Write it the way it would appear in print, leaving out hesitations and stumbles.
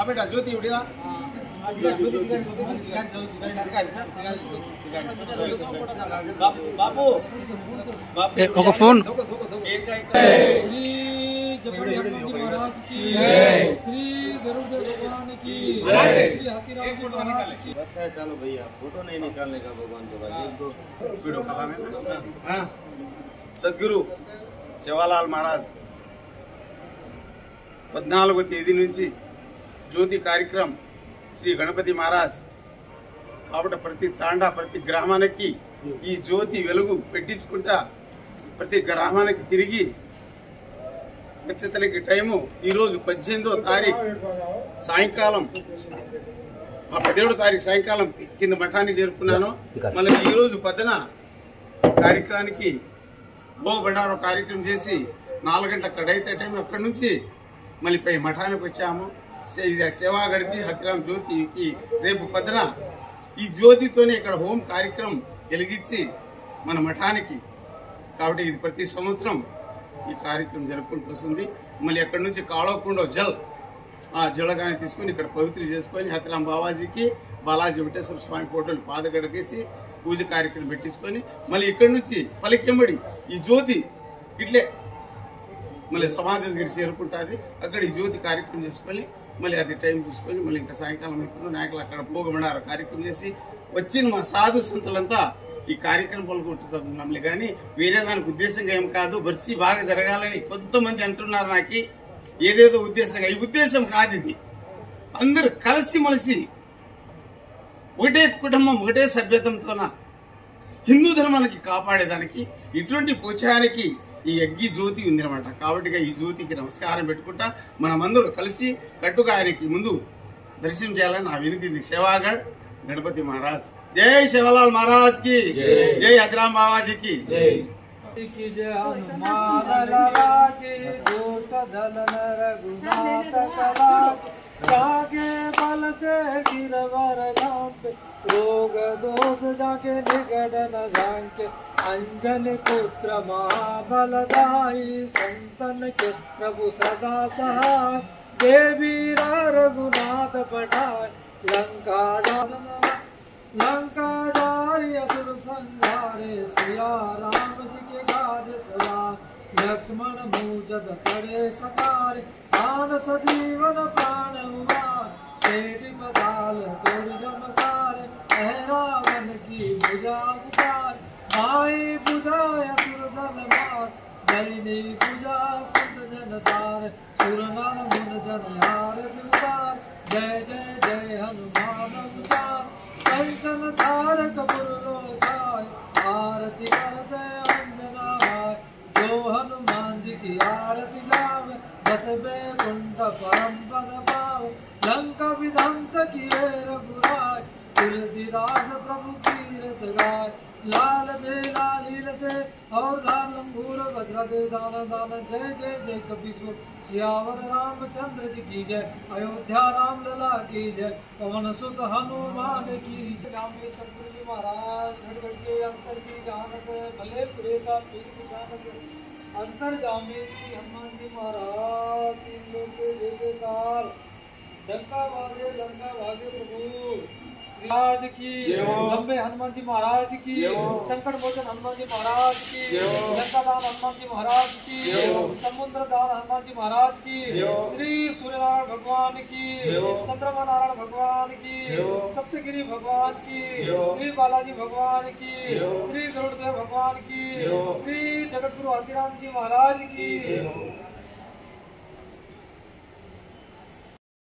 बेटा ज्योति उड़ीला बाबू ఒక ఫోన్ चलो भैया फोटो नहीं निकालने का भगवान के बाद सद्गुरु सेवालाल महाराज 14వ తేదీ నుంచి జ్యోతి కార్యక్రమం శ్రీ గణపతి మహారాజ్ కాబట్టి ప్రతి తాండా ప్రతి గ్రామానికి ఈ జ్యోతి వెలుగు పెట్టించుకుంటా ప్రతి గ్రామానికి తిరిగి ఖచ్చితంగా టైము ఈరోజు 18వ తారీఖు సాయంకాలం 17వ తారీఖు సాయంకాలం కింద మఠానికి చేరుకున్నాను. మళ్ళీ ఈరోజు పొద్దున కార్యక్రమానికి భోగ బండారం కార్యక్రమం చేసి 4 గంటల అక్కడైతే టైం అక్కడి నుంచి మళ్ళీ పై మఠానికి వచ్చాము. సేవా గడిచి హతిరామ్ జ్యోతికి రేపు పొద్దున ఈ జ్యోతితోనే ఇక్కడ హోం కార్యక్రమం వెలిగించి మన మఠానికి కాబట్టి ఇది ప్రతి సంవత్సరం ఈ కార్యక్రమం జరుపుకుంటూ వస్తుంది. మళ్ళీ అక్కడి నుంచి కాళోకుండో ఆ జలగాని తీసుకొని ఇక్కడ పవిత్ర చేసుకొని హతిరామ్ బాబాజీకి బాలాజీ వెంకటేశ్వర స్వామి ఫోటోలు పాదగడ తీసి పూజ కార్యక్రమం పెట్టించుకొని మళ్ళీ ఇక్కడి నుంచి పలికెంబడి ఈ జ్యోతి ఇట్లే మళ్ళీ సమాధి దగ్గర చేరుకుంటుంది. అక్కడ ఈ జ్యోతి కార్యక్రమం చేసుకొని మళ్ళీ అది టైం చూసుకొని మళ్ళీ ఇంకా సాయంకాలం అవుతుందో నాయకులు అక్కడ భోగమండారు కార్యక్రమం చేసి వచ్చిన మా సాధు సంతులంతా ఈ కార్యక్రమం పాల్గొంటున్నాం కానీ వేరే దానికి ఉద్దేశంగా ఏం కాదు. బర్చి బాగా జరగాలని కొంతమంది అంటున్నారు. నాకు ఏదేదో ఉద్దేశంగా ఈ ఉద్దేశం కాదు. ఇది అందరూ కలిసి మలిసి ఒకటే కుటుంబం ఒకటే సభ్యతంతోన హిందూ ధర్మానికి కాపాడేదానికి ఇటువంటి ప్రోత్సాహానికి ఈ అగ్గి జ్యోతి ఉందన్నమాట. కాబట్టి ఈ జ్యోతికి నమస్కారం పెట్టుకుంటా మనమందరూ కలిసి కట్టుగా ఆయనకి ముందు దర్శనం చేయాలని నా వినతి. సేవాగఢ్ गणपति महाराज जय सेवालाल महाराज की जय हतिराम बाबा जी की जय हनुमान लला के दुष्ट दलन रघुनाथ कला जाके बल से गिरवर धाम रोग दोष जाके निगड़ न झांके अंजन पुत्र महाबलदाई संतन के प्रभु सदा सहाय देवी रघुनाथ पठाय लंकाधारी असुर संहारे सिया राम जी के गाज सवार लक्ष्मण मूजद पड़े सकारे आन सजीवन प्राण उबार तेरी मदाल तोर जमकार रावण की भुजा उतार भाई बुझाय असुर दल मार दैनी पूजा संत जन तार सुर नर मुन जन यार उतार जय जय जय हनुमान उचार कंचन धारक पुरलोचाय आरती करते अंजना भाई जो हनुमान जी की आरती लावे बस बैकुंठ परम पद पावे लंका विध्वंस किए रघुराय तुलसीदास प्रभु कीरत गाय लाल दे लालील से और दान लंगूर वज्र दे दान दान जय जय जय कपीश्वर सियावर रामचंद्र जी की जय अयोध्या राम लला की जय पवन सुत हनुमान की जय। सतगुरु जी महाराज घट के अंतर की जानत भले प्रेता तीर्थ जानत अंतर्गामी श्री हनुमान जी महाराज तीन लोग के जय जयकार लंका भागे प्रभु राज की लंबे हनुमान जी महाराज की संकट मोचन हनुमान जी महाराज की लंका दान हनुमान जी महाराज की समुद्र दान हनुमान जी महाराज की श्री सूर्यनारायण भगवान की चंद्रमा नारायण भगवान की सप्तगिरी भगवान की श्री बालाजी भगवान की श्री गरुड़देव भगवान की श्री जगतगुरु हतिराम जी महाराज की